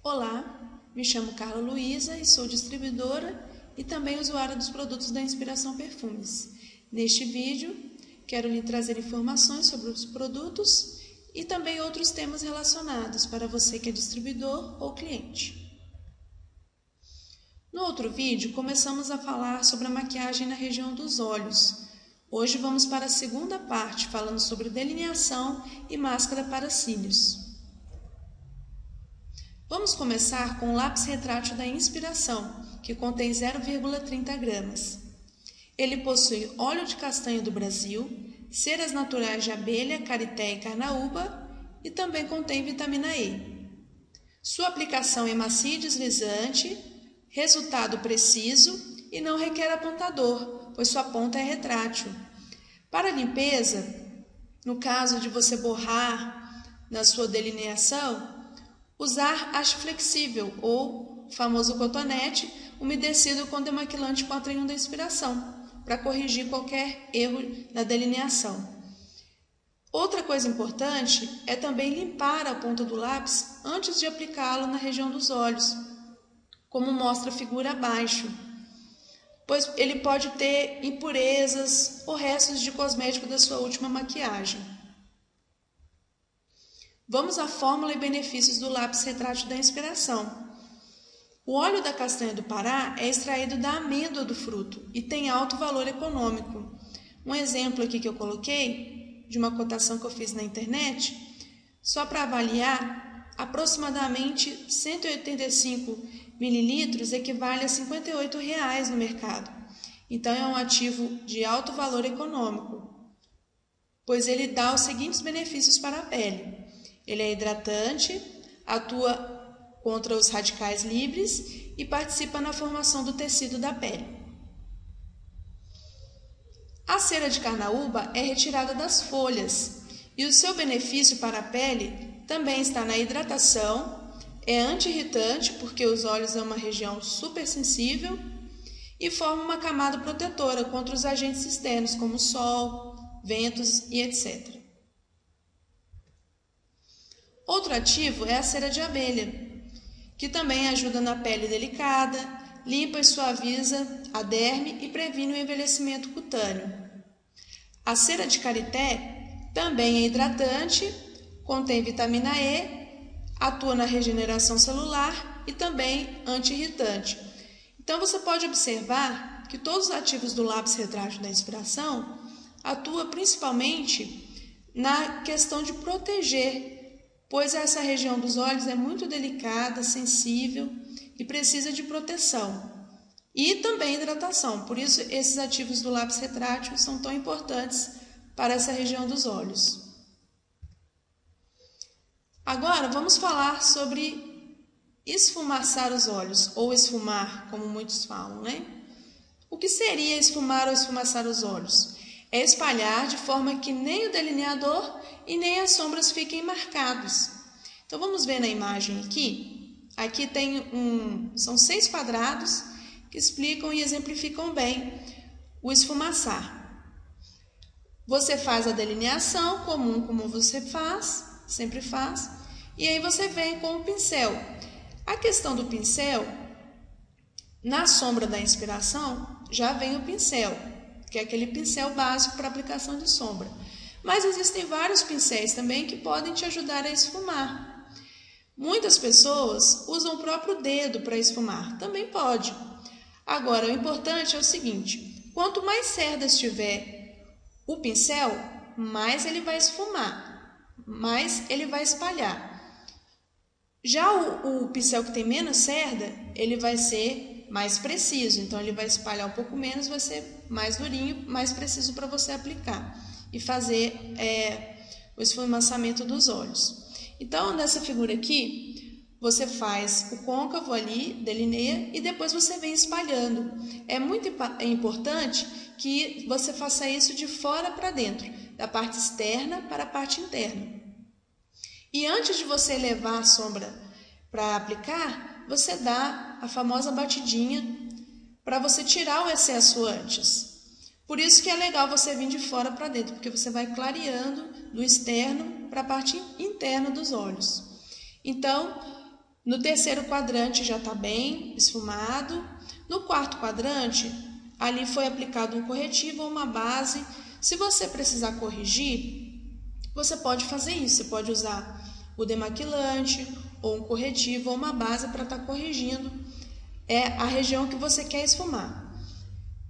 Olá, me chamo Carla Luísa e sou distribuidora e também usuária dos produtos da Inspiração Perfumes. Neste vídeo, quero lhe trazer informações sobre os produtos e também outros temas relacionados para você que é distribuidor ou cliente. No outro vídeo, começamos a falar sobre a maquiagem na região dos olhos. Hoje vamos para a segunda parte, falando sobre delineação e máscara para cílios. Vamos começar com o lápis retrátil da Inspiração, que contém 0,30 gramas. Ele possui óleo de castanha do Brasil, ceras naturais de abelha, carité e carnaúba e também contém vitamina E. Sua aplicação é macia e deslizante, resultado preciso e não requer apontador, pois sua ponta é retrátil. Para limpeza, no caso de você borrar na sua delineação, usar haste flexível ou famoso cotonete umedecido com demaquilante 4 em 1 da Inspiração, para corrigir qualquer erro na delineação. Outra coisa importante é também limpar a ponta do lápis antes de aplicá-lo na região dos olhos, como mostra a figura abaixo, pois ele pode ter impurezas ou restos de cosmético da sua última maquiagem. Vamos à fórmula e benefícios do lápis retrátil da Inspiração. O óleo da castanha do Pará é extraído da amêndoa do fruto e tem alto valor econômico. Um exemplo aqui que eu coloquei, de uma cotação que eu fiz na internet, só para avaliar, aproximadamente 185 mililitros equivale a R$ 58 no mercado. Então é um ativo de alto valor econômico, pois ele dá os seguintes benefícios para a pele. Ele é hidratante, atua contra os radicais livres e participa na formação do tecido da pele. A cera de carnaúba é retirada das folhas e o seu benefício para a pele também está na hidratação, é anti-irritante porque os olhos é uma região super sensível e forma uma camada protetora contra os agentes externos como sol, ventos e etc. Outro ativo é a cera de abelha, que também ajuda na pele delicada, limpa e suaviza a derme e previne o envelhecimento cutâneo. A cera de carité também é hidratante, contém vitamina E, atua na regeneração celular e também anti-irritante. Então você pode observar que todos os ativos do lápis retrátil da Inspiração atuam principalmente na questão de proteger, pois essa região dos olhos é muito delicada, sensível e precisa de proteção. E também hidratação, por isso esses ativos do lápis retrátil são tão importantes para essa região dos olhos. Agora vamos falar sobre esfumaçar os olhos, ou esfumar, como muitos falam, né? O que seria esfumar ou esfumaçar os olhos? É espalhar de forma que nem o delineador e nem as sombras fiquem marcados. Então vamos ver na imagem aqui. Aqui são 6 quadrados que explicam e exemplificam bem o esfumaçar. Você faz a delineação comum como você faz, sempre faz, e aí você vem com o pincel. A questão do pincel, na sombra da Inspiração, já vem o pincel, que é aquele pincel básico para aplicação de sombra. Mas existem vários pincéis também que podem te ajudar a esfumar. Muitas pessoas usam o próprio dedo para esfumar, também pode. Agora, o importante é o seguinte, quanto mais cerdas tiver o pincel, mais ele vai esfumar, mais ele vai espalhar. Já o pincel que tem menos cerda, ele vai ser mais preciso, então ele vai espalhar um pouco menos, vai ser mais durinho, mais preciso para você aplicar e fazer o esfumaçamento dos olhos. Então, nessa figura aqui, você faz o côncavo ali, delineia e depois você vem espalhando. É muito importante que você faça isso de fora para dentro, da parte externa para a parte interna. E antes de você levar a sombra para aplicar, você dá a famosa batidinha para você tirar o excesso antes. Por isso que é legal você vir de fora para dentro, porque você vai clareando do externo para a parte interna dos olhos. Então, No terceiro quadrante já está bem esfumado. No quarto quadrante, ali foi aplicado um corretivo ou uma base. Se você precisar corrigir, você pode fazer isso. Você pode usar o demaquilante ou um corretivo ou uma base para estar corrigindo a região que você quer esfumar.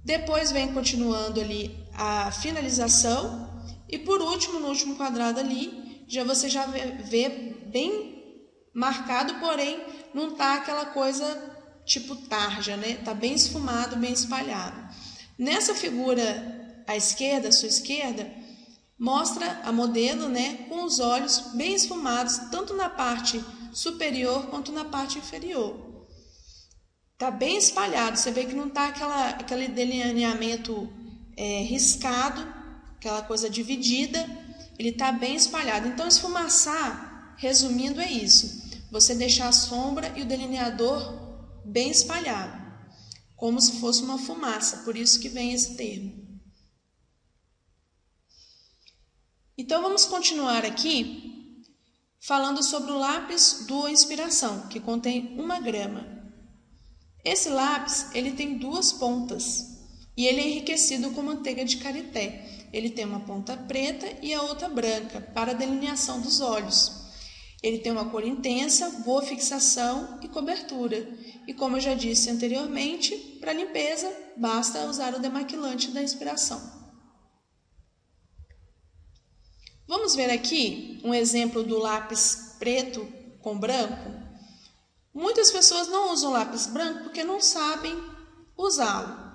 Depois vem continuando ali a finalização e por último, no último quadrado ali, você já vê bem marcado, porém não tá aquela coisa tipo tarja, né? Tá bem esfumado, bem espalhado. Nessa figura à esquerda, à sua esquerda, mostra a modelo, né, com os olhos bem esfumados, tanto na parte superior quanto na parte inferior. Tá bem espalhado, você vê que não tá aquele delineamento riscado, aquela coisa dividida, ele tá bem espalhado. Então, esfumaçar, resumindo, é isso. Você deixar a sombra e o delineador bem espalhado, como se fosse uma fumaça, por isso que vem esse termo. Então, vamos continuar aqui falando sobre o lápis Duo Inspiração, que contém 1 grama. Esse lápis, ele tem 2 pontas e ele é enriquecido com manteiga de karité. Ele tem uma ponta preta e a outra branca para a delineação dos olhos. Ele tem uma cor intensa, boa fixação e cobertura. E como eu já disse anteriormente, para limpeza basta usar o demaquilante da inspiração. Vamos ver aqui um exemplo do lápis preto com branco. Muitas pessoas não usam lápis branco porque não sabem usá-lo.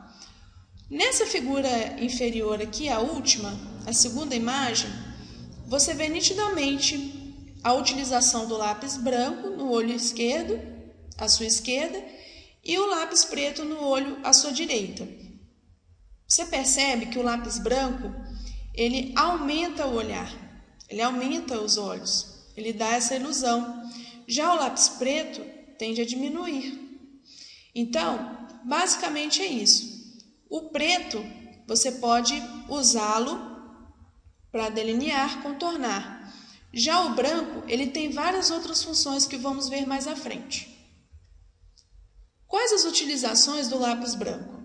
Nessa figura inferior aqui, a última, a segunda imagem, você vê nitidamente a utilização do lápis branco no olho esquerdo, à sua esquerda, e o lápis preto no olho à sua direita. Você percebe que o lápis branco, ele aumenta o olhar, ele aumenta os olhos, ele dá essa ilusão. Já o lápis preto tende a diminuir. Então, basicamente é isso. O preto, você pode usá-lo para delinear, contornar. Já o branco, ele tem várias outras funções que vamos ver mais à frente. Quais as utilizações do lápis branco?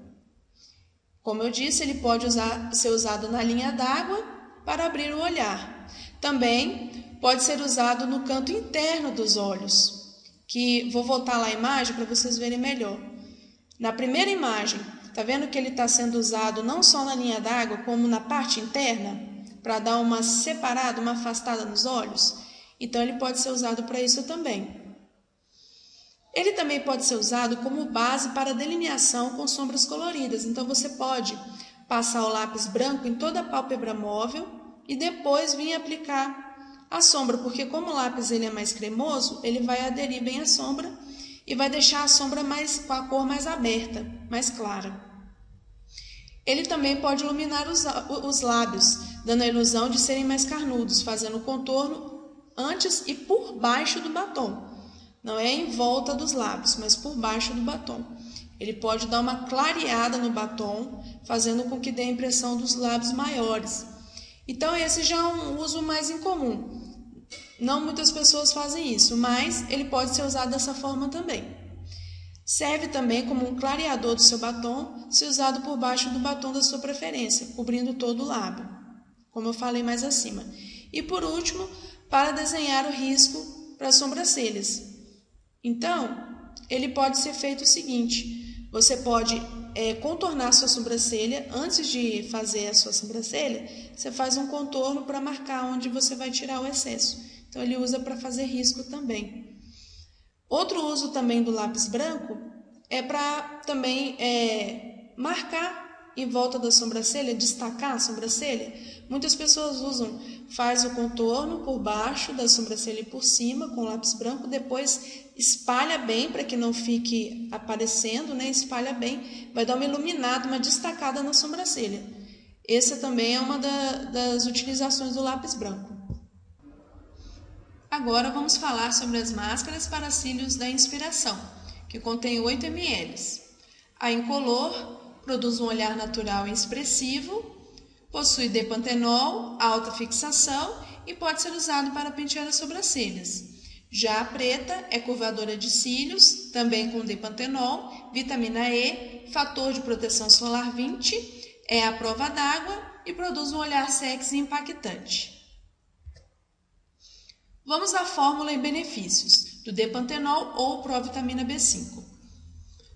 Como eu disse, ele pode ser usado na linha d'água para abrir o olhar. Também pode ser usado no canto interno dos olhos, que vou voltar lá a imagem para vocês verem melhor. Na primeira imagem, está vendo que ele está sendo usado não só na linha d'água, como na parte interna, para dar uma separada, uma afastada nos olhos? Então, ele pode ser usado para isso também. Ele também pode ser usado como base para delineação com sombras coloridas. Então, você pode passar o lápis branco em toda a pálpebra móvel e depois vir aplicar a sombra, porque como o lápis ele é mais cremoso, ele vai aderir bem à sombra e vai deixar a sombra com a cor mais aberta, mais clara. Ele também pode iluminar os lábios, dando a ilusão de serem mais carnudos, fazendo o contorno antes e por baixo do batom. Não é em volta dos lábios, mas por baixo do batom. Ele pode dar uma clareada no batom, fazendo com que dê a impressão dos lábios maiores. Então, esse já é um uso mais incomum. Não muitas pessoas fazem isso, mas ele pode ser usado dessa forma também. Serve também como um clareador do seu batom, se usado por baixo do batom da sua preferência, cobrindo todo o lábio, como eu falei mais acima. E por último, para desenhar o risco para as sobrancelhas. Então, ele pode ser feito o seguinte: você pode contornar sua sobrancelha. Antes de fazer a sua sobrancelha, você faz um contorno para marcar onde você vai tirar o excesso. Então, ele usa para fazer risco também. Outro uso também do lápis branco é para também marcar em volta da sobrancelha, destacar a sobrancelha. Muitas pessoas faz o contorno por baixo da sobrancelha e por cima com o lápis branco, depois espalha bem para que não fique aparecendo, né? Espalha bem, vai dar uma iluminada, uma destacada na sobrancelha. Essa também é uma das utilizações do lápis branco. Agora vamos falar sobre as máscaras para cílios da inspiração, que contém 8 ml. A incolor produz um olhar natural e expressivo, possui depantenol, alta fixação e pode ser usado para pentear as sobrancelhas. Já a preta é curvadora de cílios, também com D-pantenol, vitamina E, fator de proteção solar 20, é à prova d'água e produz um olhar sexy e impactante. Vamos à fórmula e benefícios do D-pantenol ou provitamina B5.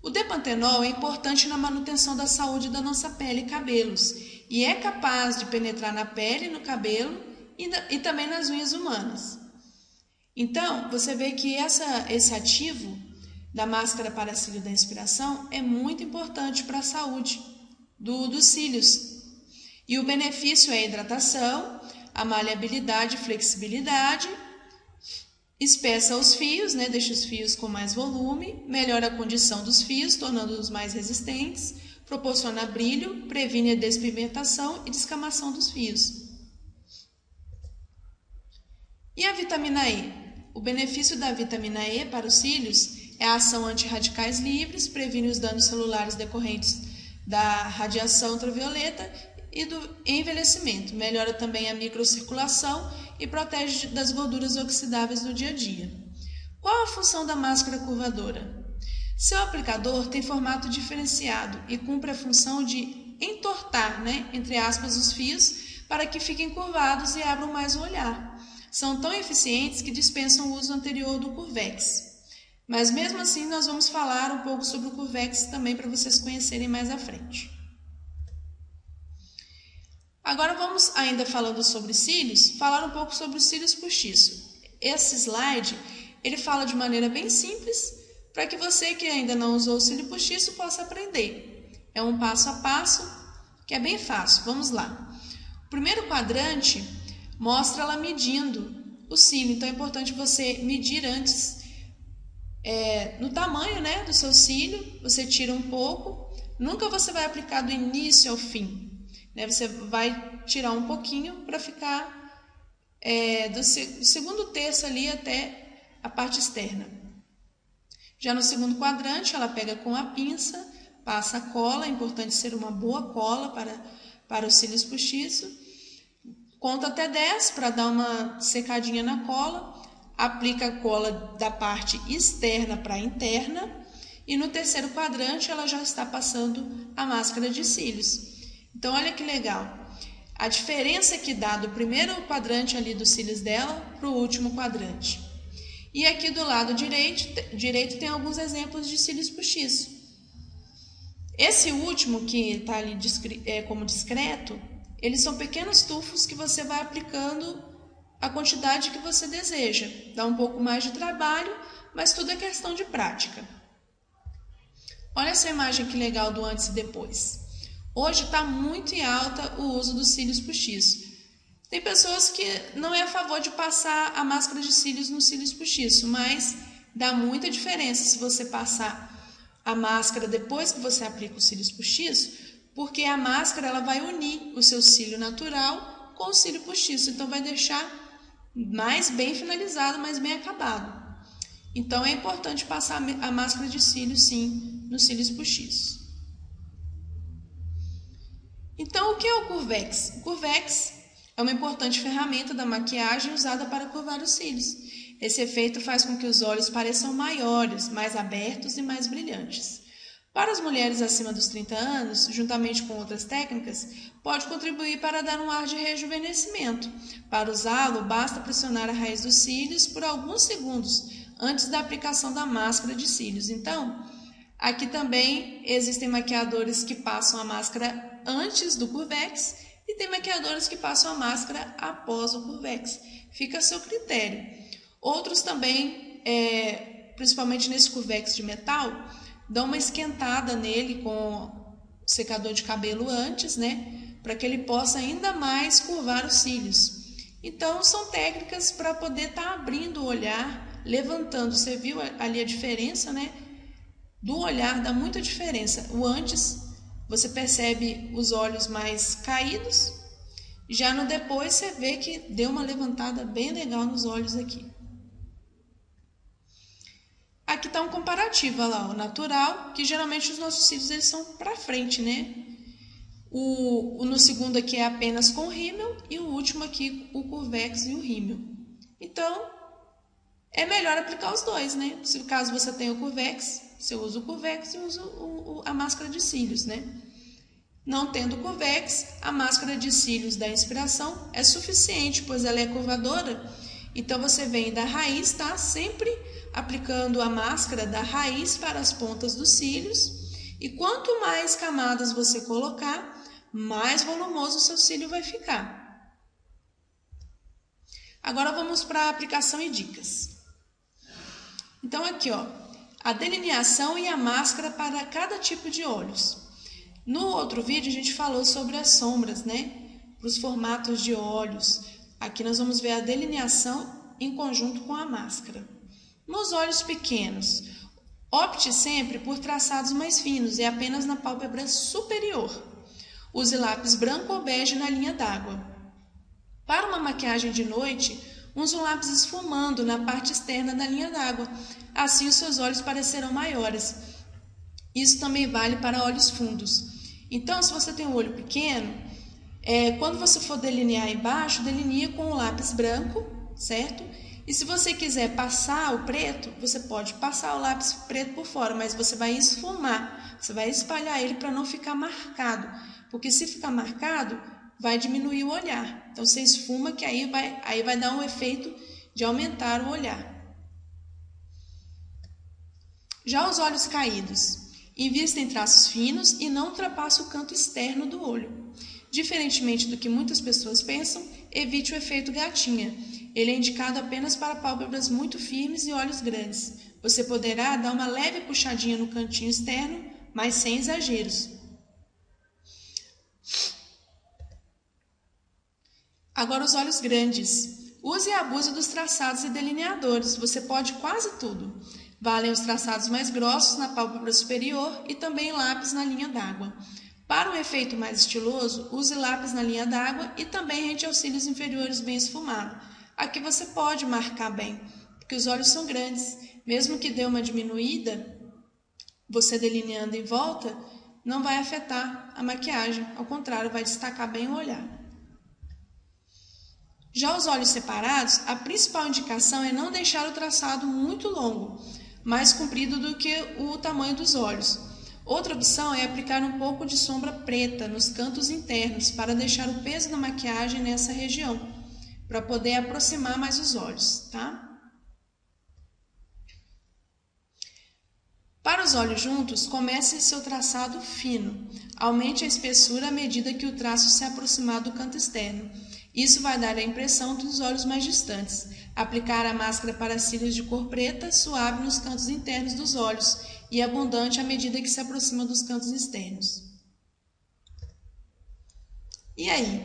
O D-pantenol é importante na manutenção da saúde da nossa pele e cabelos e é capaz de penetrar na pele, no cabelo e também nas unhas humanas. Então, você vê que esse ativo da máscara para cílio da inspiração é muito importante para a saúde dos cílios. E o benefício é a hidratação, a maleabilidade e flexibilidade, espessa os fios, deixa os fios com mais volume, melhora a condição dos fios, tornando-os mais resistentes, proporciona brilho, previne a despigmentação e descamação dos fios. E a vitamina E? O benefício da vitamina E para os cílios é a ação anti-radicais livres, previne os danos celulares decorrentes da radiação ultravioleta e do envelhecimento, melhora também a microcirculação e protege das gorduras oxidáveis no dia a dia. Qual a função da máscara curvadora? Seu aplicador tem formato diferenciado e cumpre a função de entortar, entre aspas, os fios para que fiquem curvados e abram mais o olhar. São tão eficientes que dispensam o uso anterior do Curvex. Mas mesmo assim nós vamos falar um pouco sobre o Curvex também para vocês conhecerem mais à frente. Agora vamos, ainda falando sobre cílios, falar um pouco sobre os cílios postiços. Esse slide, ele fala de maneira bem simples para que você que ainda não usou o cílio postiço possa aprender. É um passo a passo que é bem fácil. Vamos lá. O primeiro quadrante mostra ela medindo o cílio, então é importante você medir antes no tamanho do seu cílio, você tira um pouco, nunca você vai aplicar do início ao fim, você vai tirar um pouquinho para ficar do segundo terço ali até a parte externa. Já no segundo quadrante, ela pega com a pinça, passa a cola, é importante ser uma boa cola para os cílios postiços. Conta até 10 para dar uma secadinha na cola, aplica a cola da parte externa para a interna e no terceiro quadrante ela já está passando a máscara de cílios. Então olha que legal, a diferença que dá do primeiro quadrante ali dos cílios dela para o último quadrante. E aqui do lado direito tem alguns exemplos de cílios postiços. Esse último que está ali como discreto, eles são pequenos tufos que você vai aplicando a quantidade que você deseja. Dá um pouco mais de trabalho, mas tudo é questão de prática. Olha essa imagem que legal do antes e depois. Hoje está muito em alta o uso dos cílios postiços. Tem pessoas que não é a favor de passar a máscara de cílios nos cílios postiços, mas dá muita diferença se você passar a máscara depois que você aplica os cílios postiços, porque a máscara ela vai unir o seu cílio natural com o cílio postiço, então vai deixar mais bem finalizado, mais bem acabado. Então é importante passar a máscara de cílios sim nos cílios postiços. Então o que é o Curvex? O Curvex é uma importante ferramenta da maquiagem usada para curvar os cílios. Esse efeito faz com que os olhos pareçam maiores, mais abertos e mais brilhantes. Para as mulheres acima dos 30 anos, juntamente com outras técnicas, pode contribuir para dar um ar de rejuvenescimento. Para usá-lo, basta pressionar a raiz dos cílios por alguns segundos antes da aplicação da máscara de cílios. Então, aqui também existem maquiadores que passam a máscara antes do Curvex e tem maquiadores que passam a máscara após o Curvex. Fica a seu critério. Outros também, principalmente nesse Curvex de metal, dão uma esquentada nele com secador de cabelo antes, para que ele possa ainda mais curvar os cílios. Então, são técnicas para poder estar abrindo o olhar, levantando. Você viu ali a diferença, do olhar, dá muita diferença. O antes, você percebe os olhos mais caídos, já no depois você vê que deu uma levantada bem legal nos olhos aqui. Aqui está um comparativo, olha lá, o natural, que geralmente os nossos cílios eles são para frente, no segundo aqui é apenas com rímel e o último aqui o Curvex e o rímel. Então, é melhor aplicar os dois, né? Se caso você tenha o Curvex, você usa o Curvex e usa a máscara de cílios, né? Não tendo o Curvex, a máscara de cílios da inspiração é suficiente, pois ela é curvadora. Então você vem da raiz, tá? Sempre aplicando a máscara da raiz para as pontas dos cílios. E quanto mais camadas você colocar, mais volumoso o seu cílio vai ficar. Agora vamos para a aplicação e dicas. Então aqui, ó, a delineação e a máscara para cada tipo de olhos. No outro vídeo a gente falou sobre as sombras, né? Para os formatos de olhos. Aqui nós vamos ver a delineação em conjunto com a máscara. Nos olhos pequenos, opte sempre por traçados mais finos e apenas na pálpebra superior. Use lápis branco ou bege na linha d'água. Para uma maquiagem de noite, use um lápis esfumando na parte externa da linha d'água. Assim os seus olhos parecerão maiores. Isso também vale para olhos fundos. Então, se você tem um olho pequeno, quando você for delinear embaixo, delinea com o lápis branco, certo? E se você quiser passar o preto, você pode passar o lápis preto por fora, mas você vai esfumar, você vai espalhar ele para não ficar marcado, porque se ficar marcado, vai diminuir o olhar. Então, você esfuma que aí vai dar um efeito de aumentar o olhar. Já os olhos caídos, invista em traços finos e não ultrapasse o canto externo do olho. Diferentemente do que muitas pessoas pensam, evite o efeito gatinha. Ele é indicado apenas para pálpebras muito firmes e olhos grandes. Você poderá dar uma leve puxadinha no cantinho externo, mas sem exageros. Agora os olhos grandes. Use e abuse dos traçados e delineadores. Você pode quase tudo. Valem os traçados mais grossos na pálpebra superior e também lápis na linha d'água. Para um efeito mais estiloso, use lápis na linha d'água e também rente aos cílios inferiores bem esfumado. Aqui você pode marcar bem, porque os olhos são grandes. Mesmo que dê uma diminuída, você delineando em volta, não vai afetar a maquiagem. Ao contrário, vai destacar bem o olhar. Já os olhos separados, a principal indicação é não deixar o traçado muito longo, mais comprido do que o tamanho dos olhos. Outra opção é aplicar um pouco de sombra preta nos cantos internos para deixar o peso da maquiagem nessa região, para poder aproximar mais os olhos, tá? Para os olhos juntos, comece seu traçado fino. Aumente a espessura à medida que o traço se aproximar do canto externo. Isso vai dar a impressão dos olhos mais distantes. Aplicar a máscara para cílios de cor preta, suave nos cantos internos dos olhos e abundante à medida que se aproxima dos cantos externos. E aí?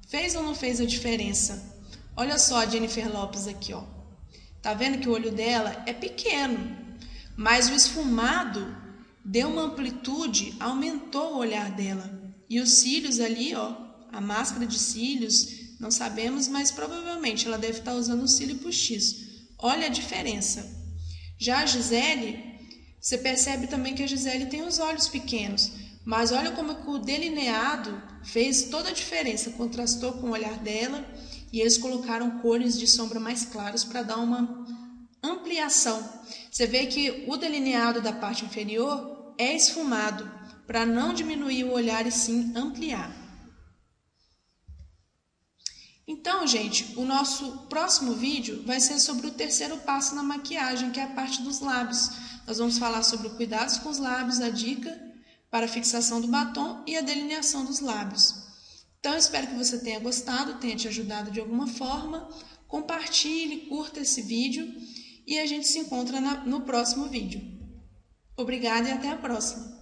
Fez ou não fez a diferença? Olha só a Jennifer Lopez aqui, ó. Tá vendo que o olho dela é pequeno, mas o esfumado deu uma amplitude, aumentou o olhar dela. E os cílios ali, ó, a máscara de cílios, não sabemos, mas provavelmente ela deve estar usando um cílio postiço. Olha a diferença. Já a Gisele, você percebe também que a Gisele tem os olhos pequenos, mas olha como o delineado fez toda a diferença, contrastou com o olhar dela e eles colocaram cores de sombra mais claras para dar uma ampliação. Você vê que o delineado da parte inferior é esfumado para não diminuir o olhar e sim ampliar. Então, gente, o nosso próximo vídeo vai ser sobre o terceiro passo na maquiagem, que é a parte dos lábios. Nós vamos falar sobre cuidados com os lábios, a dica para a fixação do batom e a delineação dos lábios. Então, eu espero que você tenha gostado, tenha te ajudado de alguma forma. Compartilhe, curta esse vídeo e a gente se encontra no próximo vídeo. Obrigada e até a próxima!